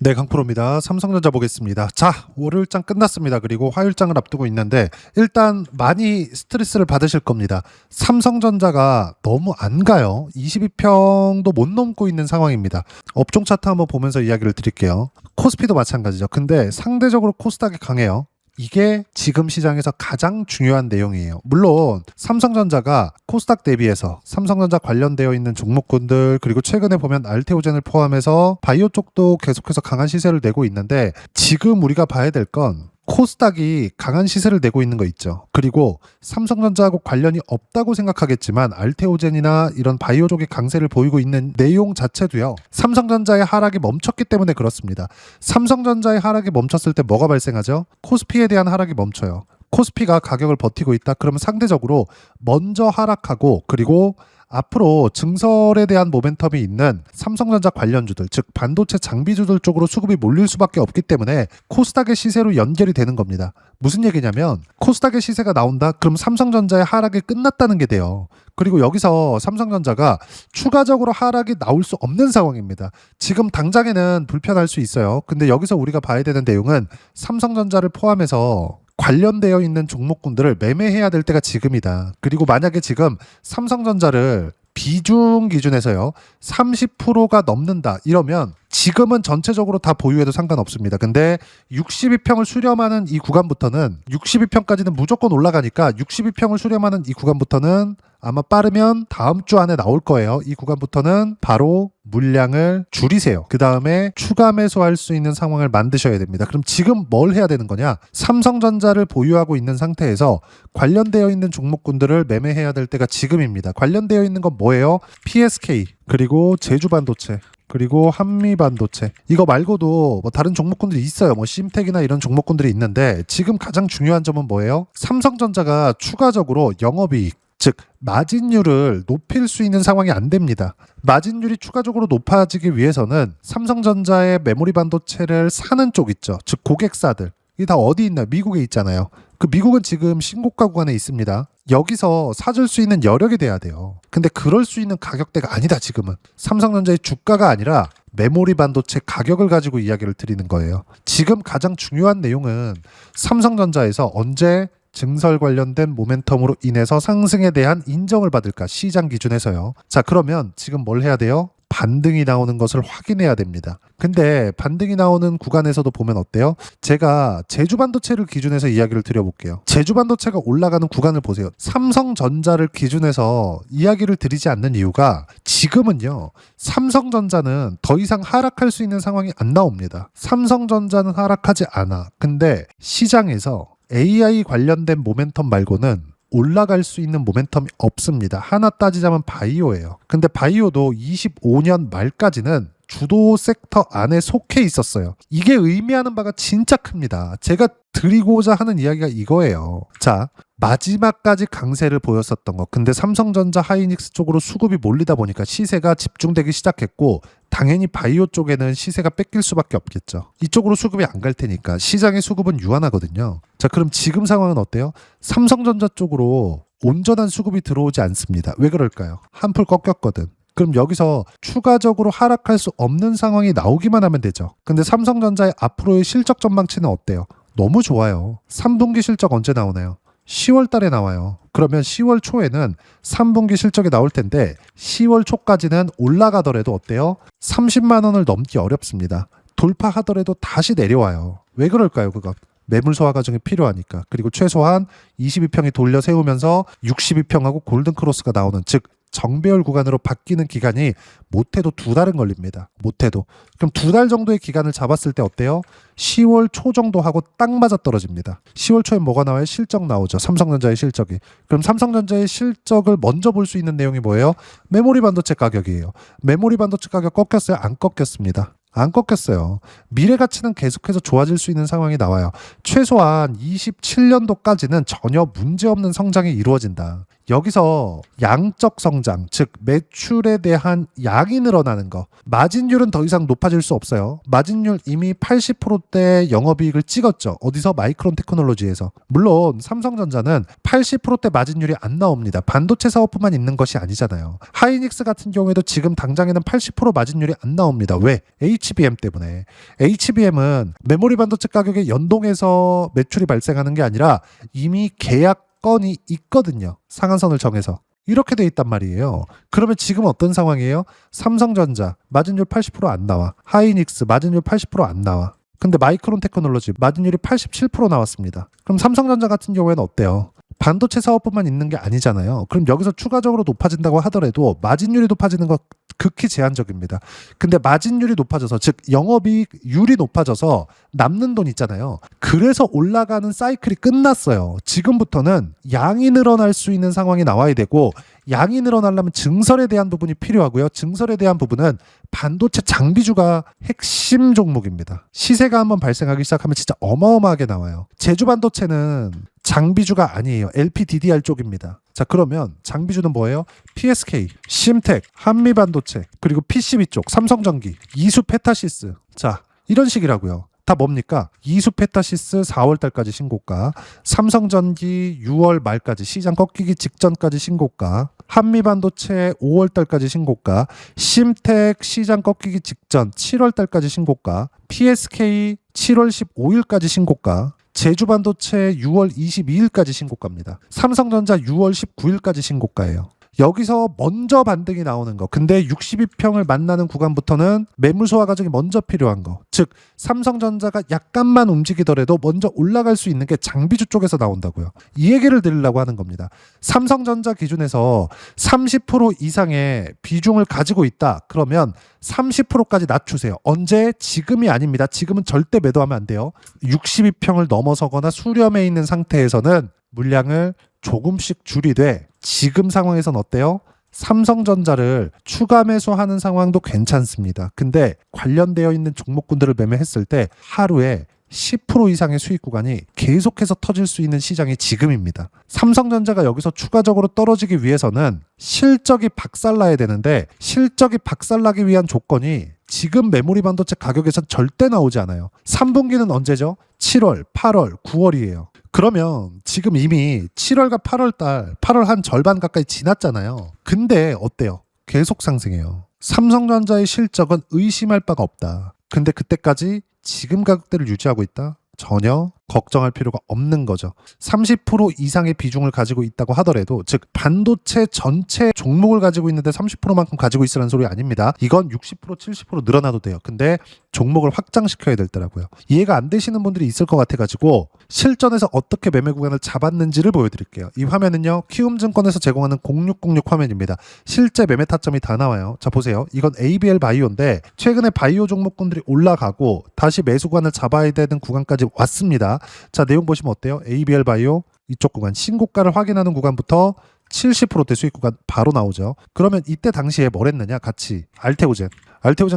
네, 강프로입니다. 삼성전자 보겠습니다. 자, 월요일장 끝났습니다. 그리고 화요일장을 앞두고 있는데 일단 많이 스트레스를 받으실 겁니다. 삼성전자가 너무 안 가요. 22평도 못 넘고 있는 상황입니다. 업종 차트 한번 보면서 이야기를 드릴게요. 코스피도 마찬가지죠. 근데 상대적으로 코스닥이 강해요. 이게 지금 시장에서 가장 중요한 내용이에요. 물론 삼성전자가 코스닥 대비해서 삼성전자 관련되어 있는 종목군들, 그리고 최근에 보면 알테오젠을 포함해서 바이오 쪽도 계속해서 강한 시세를 내고 있는데, 지금 우리가 봐야 될 건 코스닥이 강한 시세를 내고 있는 거 있죠. 그리고 삼성전자하고 관련이 없다고 생각하겠지만 알테오젠이나 이런 바이오 쪽의 강세를 보이고 있는 내용 자체도요, 삼성전자의 하락이 멈췄기 때문에 그렇습니다. 삼성전자의 하락이 멈췄을 때 뭐가 발생하죠? 코스피에 대한 하락이 멈춰요. 코스피가 가격을 버티고 있다? 그러면 상대적으로 먼저 하락하고, 그리고 앞으로 증설에 대한 모멘텀이 있는 삼성전자 관련주들, 즉 반도체 장비주들 쪽으로 수급이 몰릴 수밖에 없기 때문에 코스닥의 시세로 연결이 되는 겁니다. 무슨 얘기냐면 코스닥의 시세가 나온다? 그럼 삼성전자의 하락이 끝났다는 게 돼요. 그리고 여기서 삼성전자가 추가적으로 하락이 나올 수 없는 상황입니다. 지금 당장에는 불편할 수 있어요. 근데 여기서 우리가 봐야 되는 내용은 삼성전자를 포함해서 관련되어 있는 종목군들을 매매해야 될 때가 지금이다. 그리고 만약에 지금 삼성전자를 비중 기준에서요 30%가 넘는다 이러면 지금은 전체적으로 다 보유해도 상관없습니다. 근데 62평을 수렴하는 이 구간부터는, 62평까지는 무조건 올라가니까 62평을 수렴하는 이 구간부터는 아마 빠르면 다음 주 안에 나올 거예요. 이 구간부터는 바로 물량을 줄이세요. 그 다음에 추가 매수할 수 있는 상황을 만드셔야 됩니다. 그럼 지금 뭘 해야 되는 거냐? 삼성전자를 보유하고 있는 상태에서 관련되어 있는 종목군들을 매매해야 될 때가 지금입니다. 관련되어 있는 건 뭐예요? PSK, 그리고 제주반도체, 그리고 한미반도체. 이거 말고도 뭐 다른 종목군들이 있어요. 뭐 심텍이나 이런 종목군들이 있는데, 지금 가장 중요한 점은 뭐예요? 삼성전자가 추가적으로 영업이익, 즉 마진율을 높일 수 있는 상황이 안 됩니다. 마진율이 추가적으로 높아지기 위해서는 삼성전자의 메모리 반도체를 사는 쪽 있죠. 즉 고객사들. 이게 다 어디 있나? 미국에 있잖아요. 그 미국은 지금 신고가 구간에 있습니다. 여기서 사줄 수 있는 여력이 돼야 돼요. 근데 그럴 수 있는 가격대가 아니다. 지금은 삼성전자의 주가가 아니라 메모리 반도체 가격을 가지고 이야기를 드리는 거예요. 지금 가장 중요한 내용은 삼성전자에서 언제 증설 관련된 모멘텀으로 인해서 상승에 대한 인정을 받을까, 시장 기준에서요. 자, 그러면 지금 뭘 해야 돼요? 반등이 나오는 것을 확인해야 됩니다. 근데 반등이 나오는 구간에서도 보면 어때요? 제가 제주반도체를 기준해서 이야기를 드려볼게요. 제주반도체가 올라가는 구간을 보세요. 삼성전자를 기준해서 이야기를 드리지 않는 이유가, 지금은요 삼성전자는 더 이상 하락할 수 있는 상황이 안 나옵니다. 삼성전자는 하락하지 않아. 근데 시장에서 AI 관련된 모멘텀 말고는 올라갈 수 있는 모멘텀이 없습니다. 하나 따지자면 바이오예요. 근데 바이오도 25년 말까지는 주도 섹터 안에 속해 있었어요. 이게 의미하는 바가 진짜 큽니다. 제가 드리고자 하는 이야기가 이거예요. 자, 마지막까지 강세를 보였었던 거. 근데 삼성전자 하이닉스 쪽으로 수급이 몰리다 보니까 시세가 집중되기 시작했고, 당연히 바이오 쪽에는 시세가 뺏길 수밖에 없겠죠. 이쪽으로 수급이 안 갈 테니까 시장의 수급은 유한하거든요. 자, 그럼 지금 상황은 어때요? 삼성전자 쪽으로 온전한 수급이 들어오지 않습니다. 왜 그럴까요? 한풀 꺾였거든. 그럼 여기서 추가적으로 하락할 수 없는 상황이 나오기만 하면 되죠. 근데 삼성전자의 앞으로의 실적 전망치는 어때요? 너무 좋아요. 3분기 실적 언제 나오나요? 10월 달에 나와요. 그러면 10월 초에는 3분기 실적이 나올 텐데 10월 초까지는 올라가더라도 어때요? 30만 원을 넘기 어렵습니다. 돌파하더라도 다시 내려와요. 왜 그럴까요, 그건? 매물 소화 과정이 필요하니까. 그리고 최소한 22평이 돌려 세우면서 62평하고 골든크로스가 나오는, 즉 정배열 구간으로 바뀌는 기간이 못해도 2달은 걸립니다. 못해도. 그럼 2달 정도의 기간을 잡았을 때 어때요? 10월 초 정도 하고 딱 맞아 떨어집니다. 10월 초에 뭐가 나와요? 실적 나오죠. 삼성전자의 실적이. 그럼 삼성전자의 실적을 먼저 볼 수 있는 내용이 뭐예요? 메모리 반도체 가격이에요. 메모리 반도체 가격 꺾였어요? 안 꺾였습니다. 안 꺾였어요. 미래 가치는 계속해서 좋아질 수 있는 상황이 나와요. 최소한 27년도까지는 전혀 문제없는 성장이 이루어진다. 여기서 양적 성장, 즉 매출에 대한 양이 늘어나는 거. 마진율은 더 이상 높아질 수 없어요. 마진율 이미 80%대 영업이익을 찍었죠. 어디서? 마이크론 테크놀로지에서. 물론 삼성전자는 80%대 마진율이 안 나옵니다. 반도체 사업뿐만 있는 것이 아니잖아요. 하이닉스 같은 경우에도 지금 당장에는 80% 마진율이 안 나옵니다. 왜? HBM 때문에. HBM은 메모리 반도체 가격에 연동해서 매출이 발생하는 게 아니라 이미 계약건이 있거든요. 상한선을 정해서. 이렇게 돼 있단 말이에요. 그러면 지금 어떤 상황이에요? 삼성전자 마진율 80%안 나와. 하이닉스 마진율 80%안 나와. 근데 마이크론 테크놀로지 마진율이 87% 나왔습니다. 그럼 삼성전자 같은 경우에는 어때요? 반도체 사업뿐만 있는 게 아니잖아요. 그럼 여기서 추가적으로 높아진다고 하더라도 마진율이 높아지는 거 극히 제한적입니다. 근데 마진율이 높아져서, 즉 영업이익률이 높아져서 남는 돈 있잖아요. 그래서 올라가는 사이클이 끝났어요. 지금부터는 양이 늘어날 수 있는 상황이 나와야 되고, 양이 늘어나려면 증설에 대한 부분이 필요하고요. 증설에 대한 부분은 반도체 장비주가 핵심 종목입니다. 시세가 한번 발생하기 시작하면 진짜 어마어마하게 나와요. 제주반도체는 장비주가 아니에요. LPDDR 쪽입니다. 자, 그러면 장비주는 뭐예요? PSK, 심텍, 한미반도체, 그리고 PCB 쪽, 삼성전기, 이수페타시스. 자, 이런 식이라고요. 다 뭡니까? 이수페타시스 4월 달까지 신고가, 삼성전기 6월 말까지 시장 꺾이기 직전까지 신고가, 한미반도체 5월 달까지 신고가, 심텍 시장 꺾이기 직전 7월 달까지 신고가, PSK 7월 15일까지 신고가, 제주반도체 6월 22일까지 신고가입니다. 삼성전자 6월 19일까지 신고가예요. 여기서 먼저 반등이 나오는 거. 근데 62평을 만나는 구간부터는 매물 소화 과정이 먼저 필요한 거. 즉 삼성전자가 약간만 움직이더라도 먼저 올라갈 수 있는 게 장비주 쪽에서 나온다고요. 이 얘기를 드리려고 하는 겁니다. 삼성전자 기준에서 30% 이상의 비중을 가지고 있다. 그러면 30%까지 낮추세요. 언제? 지금이 아닙니다. 지금은 절대 매도하면 안 돼요. 62평을 넘어서거나 수렴해 있는 상태에서는 물량을 조금씩 줄이되, 지금 상황에선 어때요? 삼성전자를 추가 매수하는 상황도 괜찮습니다. 근데 관련되어 있는 종목군들을 매매했을 때 하루에 10% 이상의 수익 구간이 계속해서 터질 수 있는 시장이 지금입니다. 삼성전자가 여기서 추가적으로 떨어지기 위해서는 실적이 박살나야 되는데, 실적이 박살나기 위한 조건이 지금 메모리 반도체 가격에선 절대 나오지 않아요. 3분기는 언제죠? 7월, 8월, 9월이에요. 그러면 지금 이미 7월과 8월 달, 8월 한 절반 가까이 지났잖아요. 근데 어때요? 계속 상승해요. 삼성전자의 실적은 의심할 바가 없다. 근데 그때까지 지금 가격대를 유지하고 있다? 전혀 걱정할 필요가 없는 거죠. 30% 이상의 비중을 가지고 있다고 하더라도, 즉 반도체 전체 종목을 가지고 있는데 30%만큼 가지고 있으라는 소리 아닙니다. 이건 60% 70% 늘어나도 돼요. 근데 종목을 확장시켜야 되더라고요. 이해가 안 되시는 분들이 있을 것 같아가지고 실전에서 어떻게 매매 구간을 잡았는지를 보여드릴게요. 이 화면은요, 키움증권에서 제공하는 0606 화면입니다. 실제 매매 타점이 다 나와요. 자, 보세요. 이건 ABL 바이오인데 최근에 바이오 종목군들이 올라가고 다시 매수 구간을 잡아야 되는 구간까지 왔습니다. 자, 내용 보시면 어때요? ABL 바이오 이쪽 구간 신고가를 확인하는 구간부터 70%대 수익 구간 바로 나오죠. 그러면 이때 당시에 뭘 했느냐? 같이 알테오젠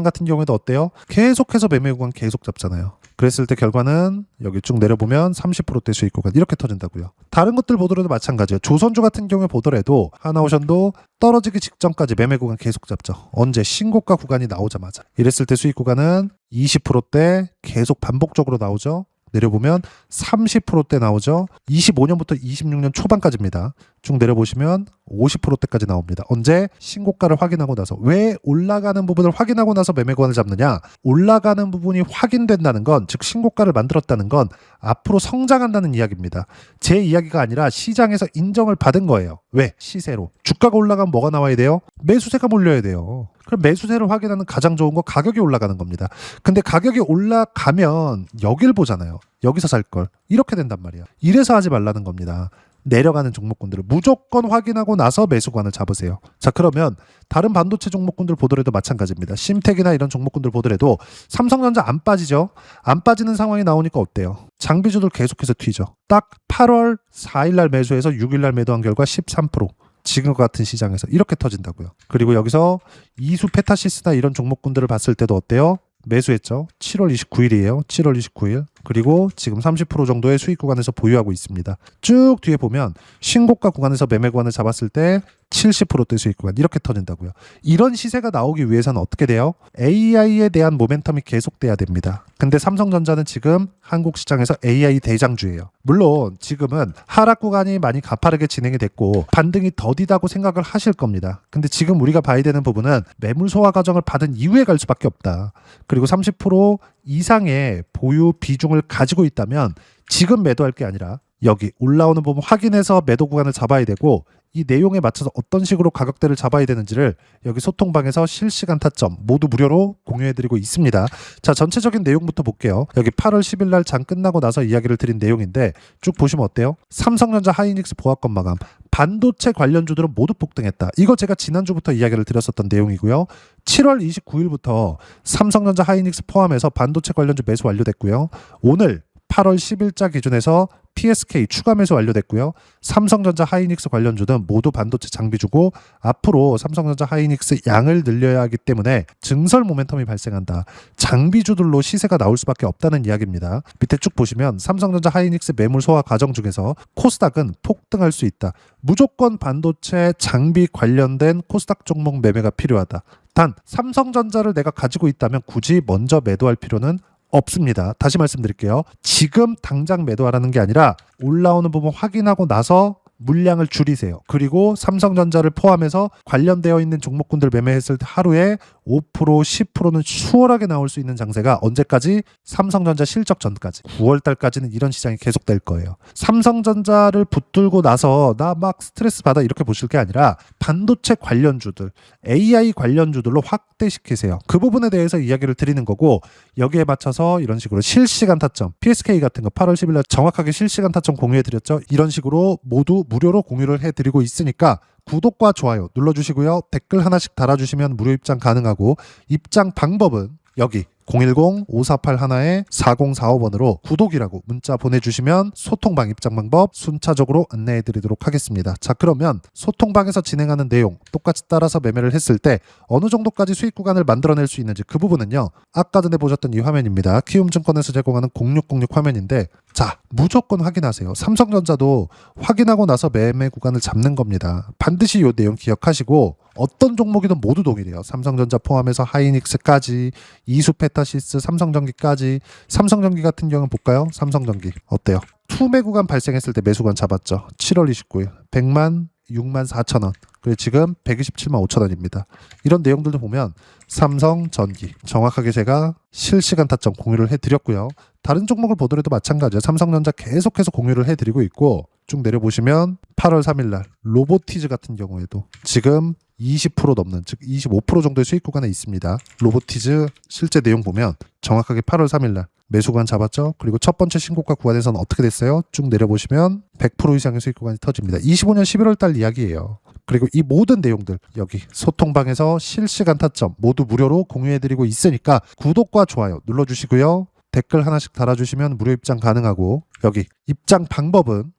같은 경우에도 어때요? 계속해서 매매 구간 계속 잡잖아요. 그랬을 때 결과는 여기 쭉 내려보면 30%대 수익 구간 이렇게 터진다고요. 다른 것들 보더라도 마찬가지예요. 조선주 같은 경우에 보더라도 하나오션도 떨어지기 직전까지 매매 구간 계속 잡죠. 언제? 신고가 구간이 나오자마자. 이랬을 때 수익 구간은 20%대 계속 반복적으로 나오죠. 내려보면 30%대 나오죠. 25년부터 26년 초반까지입니다. 쭉 내려보시면 50%대까지 나옵니다. 언제? 신고가를 확인하고 나서. 왜 올라가는 부분을 확인하고 나서 매매 구간을 잡느냐? 올라가는 부분이 확인된다는 건, 즉 신고가를 만들었다는 건 앞으로 성장한다는 이야기입니다. 제 이야기가 아니라 시장에서 인정을 받은 거예요. 왜? 시세로. 주가가 올라가면 뭐가 나와야 돼요? 매수세가 몰려야 돼요. 그럼 매수세를 확인하는 가장 좋은 거 가격이 올라가는 겁니다. 근데 가격이 올라가면 여길 보잖아요. 여기서 살 걸. 이렇게 된단 말이야. 이래서 하지 말라는 겁니다. 내려가는 종목군들을 무조건 확인하고 나서 매수관을 잡으세요. 자, 그러면 다른 반도체 종목군들 보더라도 마찬가지입니다. 심텍이나 이런 종목군들 보더라도 삼성전자 안 빠지죠. 안 빠지는 상황이 나오니까 어때요? 장비주들 계속해서 튀죠. 딱 8월 4일 날 매수해서 6일 날 매도한 결과 13%. 지금과 같은 시장에서 이렇게 터진다고요. 그리고 여기서 이수페타시스나 이런 종목군들을 봤을 때도 어때요? 매수했죠. 7월 29일이에요. 7월 29일. 그리고 지금 30% 정도의 수익 구간에서 보유하고 있습니다. 쭉 뒤에 보면 신고가 구간에서 매매 구간을 잡았을 때 70%대 수익 구간 이렇게 터진다고요. 이런 시세가 나오기 위해서는 어떻게 돼요? AI에 대한 모멘텀이 계속돼야 됩니다. 근데 삼성전자는 지금 한국 시장에서 AI 대장주예요. 물론 지금은 하락 구간이 많이 가파르게 진행이 됐고 반등이 더디다고 생각을 하실 겁니다. 근데 지금 우리가 봐야 되는 부분은 매물 소화 과정을 받은 이후에 갈 수밖에 없다. 그리고 30% 이상의 보유 비중을 가지고 있다면 지금 매도할 게 아니라 여기 올라오는 부분 확인해서 매도 구간을 잡아야 되고 이 내용에 맞춰서 어떤 식으로 가격대를 잡아야 되는지를 여기 소통방에서 실시간 타점 모두 무료로 공유해드리고 있습니다. 자, 전체적인 내용부터 볼게요. 여기 8월 10일 날 장 끝나고 나서 이야기를 드린 내용인데 쭉 보시면 어때요? 삼성전자 하이닉스 보합권 마감 반도체 관련주들은 모두 폭등했다. 이거 제가 지난주부터 이야기를 드렸었던 내용이고요. 7월 29일부터 삼성전자 하이닉스 포함해서 반도체 관련주 매수 완료됐고요. 오늘 8월 10일자 기준에서 PSK 추가 매수 완료됐고요. 삼성전자 하이닉스 관련주는 모두 반도체 장비주고 앞으로 삼성전자 하이닉스 양을 늘려야 하기 때문에 증설 모멘텀이 발생한다. 장비주들로 시세가 나올 수밖에 없다는 이야기입니다. 밑에 쭉 보시면 삼성전자 하이닉스 매물 소화 과정 중에서 코스닥은 폭등할 수 있다. 무조건 반도체 장비 관련된 코스닥 종목 매매가 필요하다. 단 삼성전자를 내가 가지고 있다면 굳이 먼저 매도할 필요는 없습니다. 다시 말씀드릴게요. 지금 당장 매도하라는 게 아니라 올라오는 부분 확인하고 나서 물량을 줄이세요. 그리고 삼성전자를 포함해서 관련되어 있는 종목군들 매매했을 때 하루에 5%, 10%는 수월하게 나올 수 있는 장세가 언제까지? 삼성전자 실적 전까지. 9월 달까지는 이런 시장이 계속될 거예요. 삼성전자를 붙들고 나서 나 막 스트레스 받아 이렇게 보실 게 아니라 반도체 관련주들, AI 관련주들로 확대시키세요. 그 부분에 대해서 이야기를 드리는 거고 여기에 맞춰서 이런 식으로 실시간 타점, PSK 같은 거 8월 10일 날 정확하게 실시간 타점 공유해 드렸죠. 이런 식으로 모두 무료로 공유를 해드리고 있으니까 구독과 좋아요 눌러주시고요. 댓글 하나씩 달아주시면 무료 입장 가능하고 입장 방법은 여기 010-5481-4045번으로 구독이라고 문자 보내주시면 소통방 입장 방법 순차적으로 안내해드리도록 하겠습니다. 자, 그러면 소통방에서 진행하는 내용 똑같이 따라서 매매를 했을 때 어느 정도까지 수익 구간을 만들어낼 수 있는지 그 부분은요. 아까 전에 보셨던 이 화면입니다. 키움증권에서 제공하는 0606 화면인데 자, 무조건 확인하세요. 삼성전자도 확인하고 나서 매매 구간을 잡는 겁니다. 반드시 이 내용 기억하시고 어떤 종목이든 모두 동일해요. 삼성전자 포함해서 하이닉스까지, 이수페타시스, 삼성전기까지. 삼성전기 같은 경우는 볼까요? 삼성전기 어때요? 투매 구간 발생했을 때 매수관 잡았죠. 7월 29일 100만 6만 4천 원. 그리고 지금 127만 5천 원입니다. 이런 내용들도 보면 삼성전기 정확하게 제가 실시간 타점 공유를 해드렸고요. 다른 종목을 보더라도 마찬가지예요. 삼성전자 계속해서 공유를 해드리고 있고 쭉 내려보시면 8월 3일 날 로보티즈 같은 경우에도 지금 20% 넘는 즉 25% 정도의 수익 구간에 있습니다. 로보티즈 실제 내용 보면 정확하게 8월 3일 날 매수구간 잡았죠. 그리고 첫 번째 신고가 구간에서는 어떻게 됐어요? 쭉 내려보시면 100% 이상의 수익 구간이 터집니다. 25년 11월 달 이야기예요. 그리고 이 모든 내용들 여기 소통방에서 실시간 타점 모두 무료로 공유해드리고 있으니까 구독과 좋아요 눌러주시고요. 댓글 하나씩 달아주시면 무료 입장 가능하고 여기 입장 방법은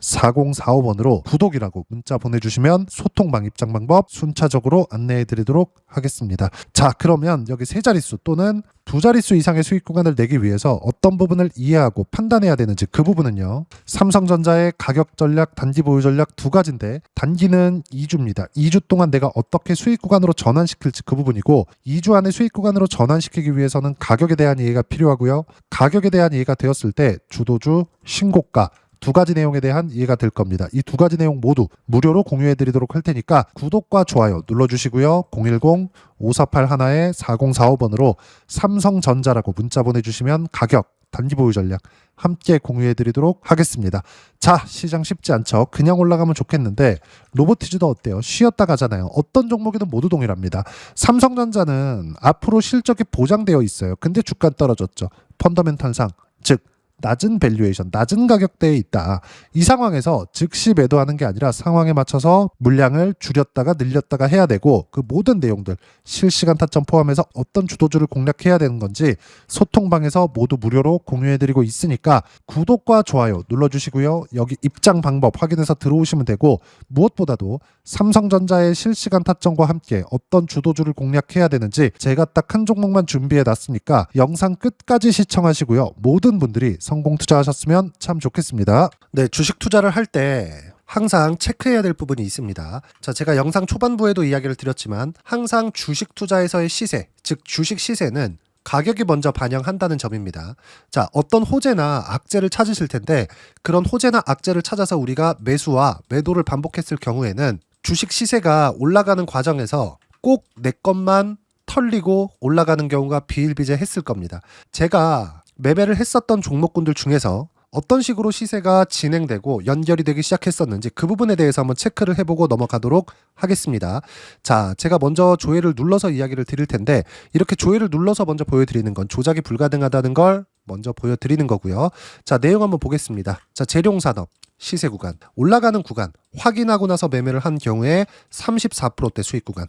010-5481-4045번으로 구독이라고 문자 보내주시면 소통방 입장 방법 순차적으로 안내해드리도록 하겠습니다. 자, 그러면 여기 세 자릿수 또는 두 자릿수 이상의 수익 구간을 내기 위해서 어떤 부분을 이해하고 판단해야 되는지 그 부분은요. 삼성전자의 가격 전략, 단기 보유 전략 두 가지인데 단기는 2주입니다. 2주 동안 내가 어떻게 수익 구간으로 전환시킬지 그 부분이고 2주 안에 수익 구간으로 전환시키기 위해서는 가격에 대한 이해가 필요하고요. 가격에 대한 이해가 되었을 때 주도주, 신고가 두 가지 내용에 대한 이해가 될 겁니다. 이 두 가지 내용 모두 무료로 공유해 드리도록 할 테니까 구독과 좋아요 눌러주시고요. 010-5481-4045번으로 삼성전자라고 문자 보내주시면 가격, 단기 보유 전략 함께 공유해 드리도록 하겠습니다. 자, 시장 쉽지 않죠. 그냥 올라가면 좋겠는데 로보티즈도 어때요? 쉬었다 가잖아요. 어떤 종목이든 모두 동일합니다. 삼성전자는 앞으로 실적이 보장되어 있어요. 근데 주가 떨어졌죠. 펀더멘탈상 즉 낮은 밸류에이션, 낮은 가격대에 있다. 이 상황에서 즉시 매도하는 게 아니라 상황에 맞춰서 물량을 줄였다가 늘렸다가 해야 되고, 그 모든 내용들 실시간 타점 포함해서 어떤 주도주를 공략해야 되는 건지 소통방에서 모두 무료로 공유해드리고 있으니까 구독과 좋아요 눌러주시고요. 여기 입장 방법 확인해서 들어오시면 되고, 무엇보다도 삼성전자의 실시간 타점과 함께 어떤 주도주를 공략해야 되는지 제가 딱 한 종목만 준비해 놨으니까 영상 끝까지 시청하시고요. 모든 분들이 성공 투자하셨으면 참 좋겠습니다. 네, 주식 투자를 할 때 항상 체크해야 될 부분이 있습니다. 자, 제가 영상 초반부에도 이야기를 드렸지만 항상 주식 투자에서의 시세, 즉 주식 시세는 가격이 먼저 반영한다는 점입니다. 자, 어떤 호재나 악재를 찾으실 텐데 그런 호재나 악재를 찾아서 우리가 매수와 매도를 반복했을 경우에는 주식 시세가 올라가는 과정에서 꼭 내 것만 털리고 올라가는 경우가 비일비재했을 겁니다. 제가 매매를 했었던 종목군들 중에서 어떤 식으로 시세가 진행되고 연결이 되기 시작했었는지 그 부분에 대해서 한번 체크를 해보고 넘어가도록 하겠습니다. 자, 제가 먼저 조회를 눌러서 이야기를 드릴 텐데 이렇게 조회를 눌러서 먼저 보여드리는 건 조작이 불가능하다는 걸 먼저 보여드리는 거고요. 자, 내용 한번 보겠습니다. 자, 재룡산업 시세 구간, 올라가는 구간 확인하고 나서 매매를 한 경우에 34%대 수익 구간.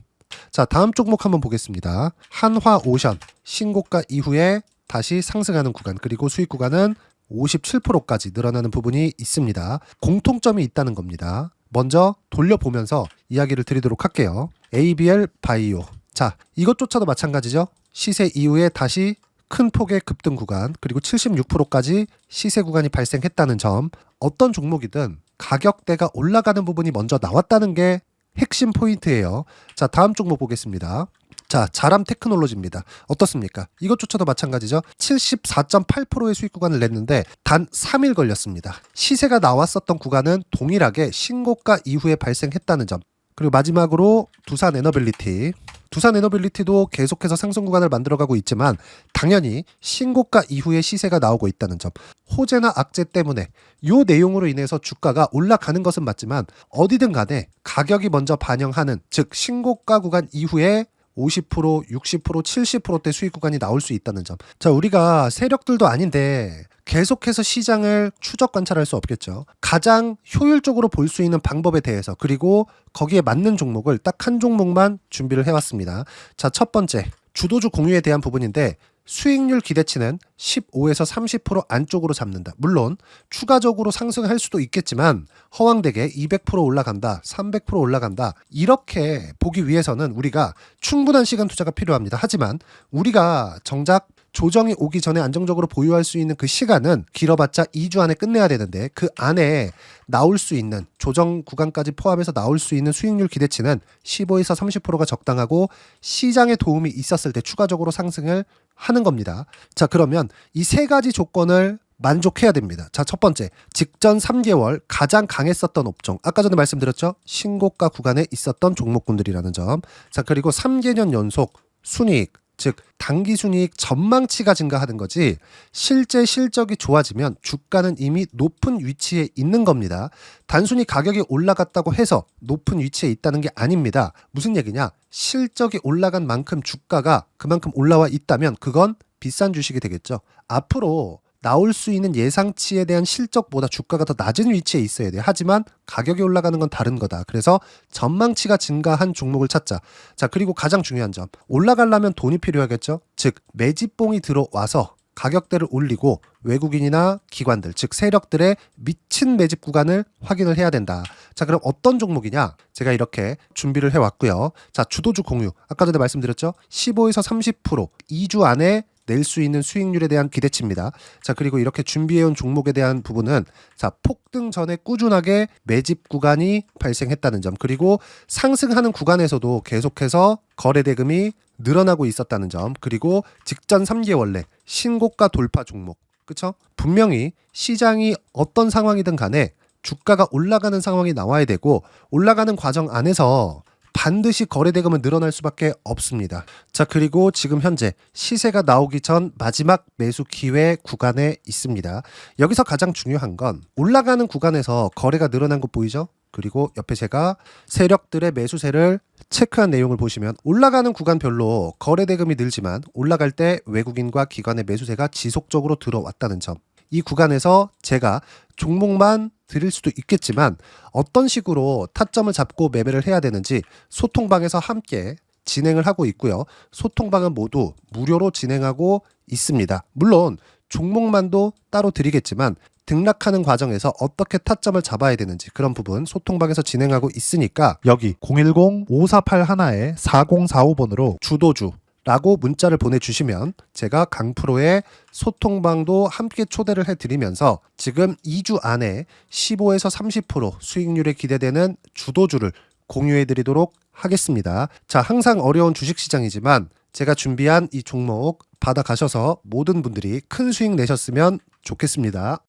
자, 다음 종목 한번 보겠습니다. 한화오션 신고가 이후에 다시 상승하는 구간, 그리고 수익 구간은 57%까지 늘어나는 부분이 있습니다. 공통점이 있다는 겁니다. 먼저 돌려보면서 이야기를 드리도록 할게요. ABL 바이오. 자, 이것조차도 마찬가지죠. 시세 이후에 다시 큰 폭의 급등 구간, 그리고 76%까지 시세 구간이 발생했다는 점. 어떤 종목이든 가격대가 올라가는 부분이 먼저 나왔다는 게 핵심 포인트예요. 자, 다음 종목 보겠습니다. 자, 자람 테크놀로지입니다. 어떻습니까? 이것조차도 마찬가지죠. 74.8%의 수익 구간을 냈는데 단 3일 걸렸습니다. 시세가 나왔었던 구간은 동일하게 신고가 이후에 발생했다는 점. 그리고 마지막으로 두산 에너빌리티. 두산 에너빌리티도 계속해서 상승 구간을 만들어가고 있지만 당연히 신고가 이후에 시세가 나오고 있다는 점. 호재나 악재 때문에 이 내용으로 인해서 주가가 올라가는 것은 맞지만 어디든 간에 가격이 먼저 반영하는, 즉 신고가 구간 이후에 50%, 60%, 70%대 수익 구간이 나올 수 있다는 점. 자, 우리가 세력들도 아닌데 계속해서 시장을 추적 관찰할 수 없겠죠. 가장 효율적으로 볼 수 있는 방법에 대해서, 그리고 거기에 맞는 종목을 딱 한 종목만 준비를 해왔습니다. 자, 첫 번째 주도주 공유에 대한 부분인데 수익률 기대치는 15에서 30% 안쪽으로 잡는다. 물론 추가적으로 상승할 수도 있겠지만 허황되게 200% 올라간다, 300% 올라간다, 이렇게 보기 위해서는 우리가 충분한 시간 투자가 필요합니다. 하지만 우리가 정작 조정이 오기 전에 안정적으로 보유할 수 있는 그 시간은 길어봤자 2주 안에 끝내야 되는데 그 안에 나올 수 있는 조정 구간까지 포함해서 나올 수 있는 수익률 기대치는 15에서 30%가 적당하고 시장에 도움이 있었을 때 추가적으로 상승을 하는 겁니다. 자, 그러면 이 세 가지 조건을 만족해야 됩니다. 자, 첫 번째, 직전 3개월 가장 강했었던 업종. 아까 전에 말씀드렸죠? 신고가 구간에 있었던 종목군들이라는 점. 자, 그리고 3개년 연속 순이익, 즉 단기 순이익 전망치가 증가하는 거지 실제 실적이 좋아지면 주가는 이미 높은 위치에 있는 겁니다. 단순히 가격이 올라갔다고 해서 높은 위치에 있다는 게 아닙니다. 무슨 얘기냐? 실적이 올라간 만큼 주가가 그만큼 올라와 있다면 그건 비싼 주식이 되겠죠. 앞으로 나올 수 있는 예상치에 대한 실적보다 주가가 더 낮은 위치에 있어야 돼요. 하지만 가격이 올라가는 건 다른 거다. 그래서 전망치가 증가한 종목을 찾자. 자, 그리고 가장 중요한 점. 올라가려면 돈이 필요하겠죠. 즉 매집봉이 들어와서 가격대를 올리고 외국인이나 기관들, 즉 세력들의 미친 매집 구간을 확인을 해야 된다. 자, 그럼 어떤 종목이냐? 제가 이렇게 준비를 해왔고요. 자, 주도주 공유. 아까 전에 말씀드렸죠. 15에서 30% 2주 안에 낼 수 있는 수익률에 대한 기대치입니다. 자, 그리고 이렇게 준비해온 종목에 대한 부분은 자, 폭등 전에 꾸준하게 매집 구간이 발생했다는 점, 그리고 상승하는 구간에서도 계속해서 거래 대금이 늘어나고 있었다는 점, 그리고 직전 3개월 내 신고가 돌파 종목. 그쵸? 분명히 시장이 어떤 상황이든 간에 주가가 올라가는 상황이 나와야 되고 올라가는 과정 안에서 반드시 거래대금은 늘어날 수밖에 없습니다. 자, 그리고 지금 현재 시세가 나오기 전 마지막 매수 기회 구간에 있습니다. 여기서 가장 중요한 건 올라가는 구간에서 거래가 늘어난 거 보이죠? 그리고 옆에 제가 세력들의 매수세를 체크한 내용을 보시면 올라가는 구간별로 거래대금이 늘지만 올라갈 때 외국인과 기관의 매수세가 지속적으로 들어왔다는 점. 이 구간에서 제가 종목만 드릴 수도 있겠지만 어떤 식으로 타점을 잡고 매매를 해야 되는지 소통방에서 함께 진행을 하고 있고요. 소통방은 모두 무료로 진행하고 있습니다. 물론 종목만도 따로 드리겠지만 등락하는 과정에서 어떻게 타점을 잡아야 되는지 그런 부분 소통방에서 진행하고 있으니까 여기 010-5481-4045번으로 주도주라고 문자를 보내주시면 제가 강프로의 소통방도 함께 초대를 해드리면서 지금 2주 안에 15에서 30% 수익률이 기대되는 주도주를 공유해드리도록 하겠습니다. 자, 항상 어려운 주식시장이지만 제가 준비한 이 종목 받아가셔서 모든 분들이 큰 수익 내셨으면 좋겠습니다.